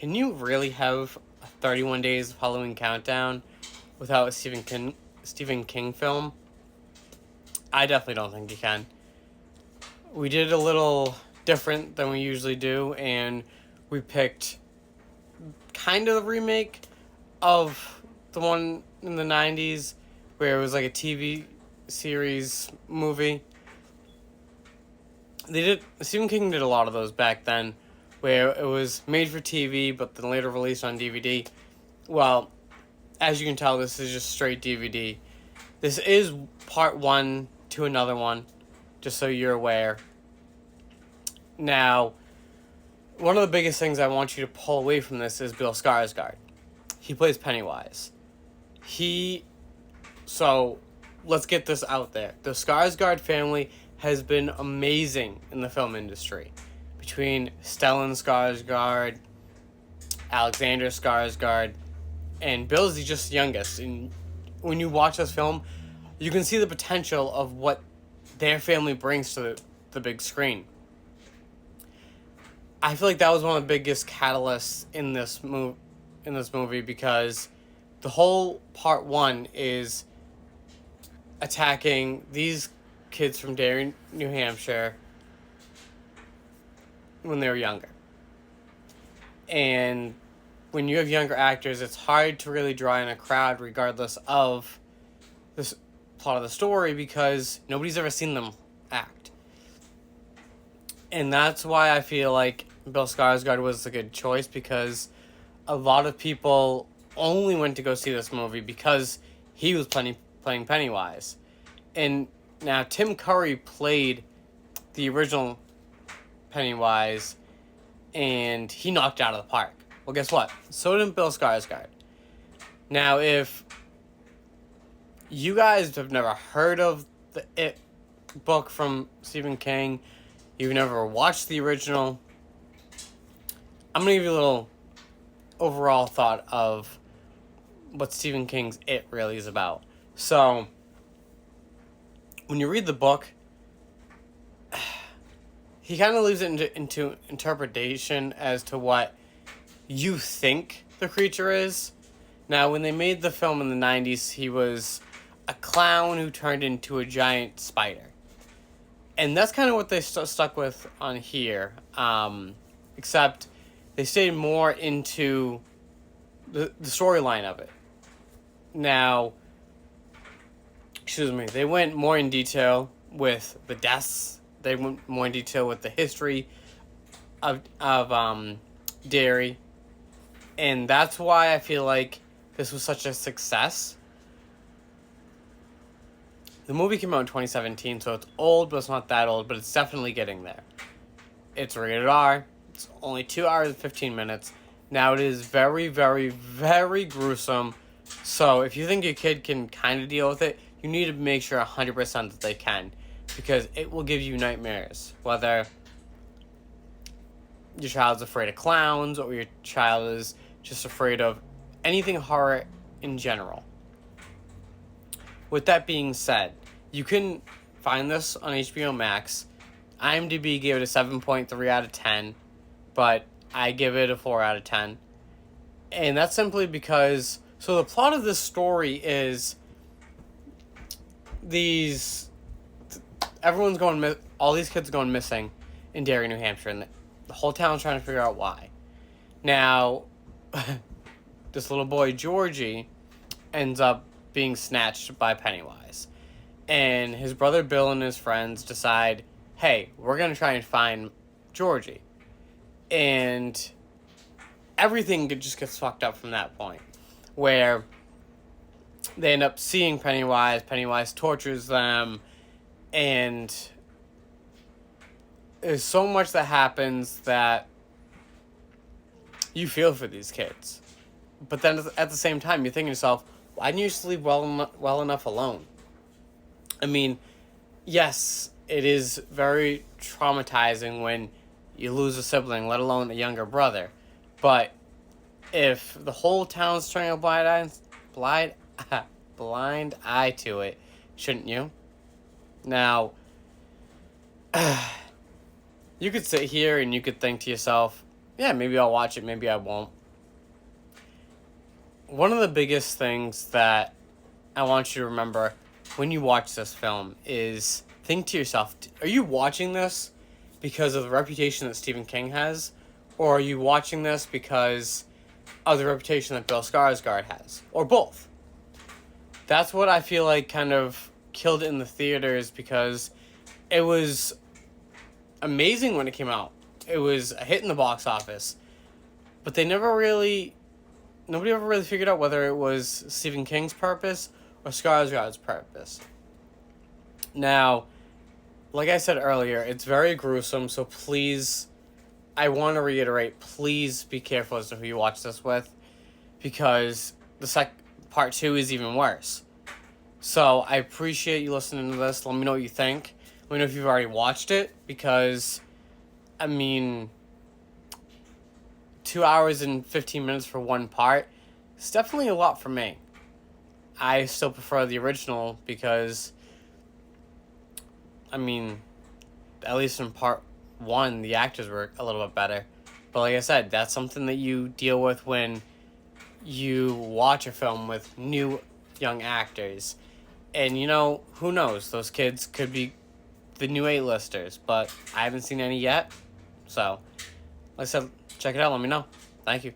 Can you really have a 31 Days of Halloween countdown without a Stephen King film? I definitely don't think you can. We did a little different than we usually do, and we picked kind of the remake of the one in the 90s where it was like a TV series movie. Stephen King did a lot of those back then where it was made for TV but then later released on DVD. Well, as you can tell, this is just straight DVD. This is part one to another one, just so you're aware. Now, one of the biggest things I want you to pull away from this is Bill Skarsgård. He plays Pennywise. So, let's get this out there. The Skarsgård family has been amazing in the film industry. Between Stellan Skarsgård, Alexander Skarsgård, and Bill's just the youngest. And when you watch this film, you can see the potential of what their family brings to the big screen. I feel like that was one of the biggest catalysts in this movie because the whole part one is attacking these kids from Derry, New Hampshire when they were younger. And when you have younger actors, it's hard to really draw in a crowd regardless of this plot of the story because nobody's ever seen them act. And that's why I feel like Bill Skarsgård was a good choice because a lot of people only went to go see this movie because he was playing Pennywise. And now Tim Curry played the original Pennywise and he knocked it out of the park. Well, guess what? So did Bill Skarsgård. Now, if you guys have never heard of the It book from Stephen King, you've never watched the original, I'm going to give you a little overall thought of what Stephen King's It really is about. So, when you read the book, he kind of leaves it into interpretation as to what you think the creature is. Now, when they made the film in the 90s, he was a clown who turned into a giant spider. And that's kind of what they stuck with on here. Except they stayed more into the storyline of it. Now, they went more in detail with the deaths. They went more in detail with the history of Derry. And that's why I feel like this was such a success. The movie came out in 2017, so it's old, but it's not that old, but it's definitely getting there. It's rated R. It's only 2 hours and 15 minutes. Now, it is very, very, very gruesome. So, if you think your kid can kind of deal with it, you need to make sure 100% that they can. Because it will give you nightmares. Whether your child's afraid of clowns or your child is just afraid of anything horror in general. With that being said, you can find this on HBO Max. IMDb gave it a 7.3 out of 10, but I give it a 4 out of 10. And that's simply because, so the plot of this story is all these kids going missing in Derry, New Hampshire, and the whole town's trying to figure out why. Now, this little boy, Georgie, ends up being snatched by Pennywise. And his brother Bill and his friends decide, hey, we're going to try and find Georgie. And everything just gets fucked up from that point. Where they end up seeing Pennywise tortures them, and there's so much that happens that you feel for these kids. But then at the same time, you think to yourself, why didn't you sleep well enough alone? I mean, yes, it is very traumatizing when you lose a sibling, let alone a younger brother. But if the whole town's turning a blind eye to it, shouldn't you? Now, you could sit here and you could think to yourself, yeah, maybe I'll watch it, maybe I won't. One of the biggest things that I want you to remember when you watch this film is think to yourself, are you watching this because of the reputation that Stephen King has? Or are you watching this because of the reputation that Bill Skarsgård has? Or both? That's what I feel like kind of killed it in the theaters, because it was amazing when it came out. It was a hit in the box office. But nobody ever really figured out whether it was Stephen King's purpose or Skarsgård's purpose. Now, like I said earlier, it's very gruesome, so please, I want to reiterate, please be careful as to who you watch this with, because part 2 is even worse. So I appreciate you listening to this. Let me know what you think. Let me know if you've already watched it, because, I mean, 2 hours and 15 minutes for one part, it's definitely a lot for me. I still prefer the original because, I mean, at least in part 1, the actors were a little bit better. But like I said, that's something that you deal with when you watch a film with new young actors. And, who knows? Those kids could be the new A-listers, but I haven't seen any yet. So, like I said, check it out. Let me know. Thank you.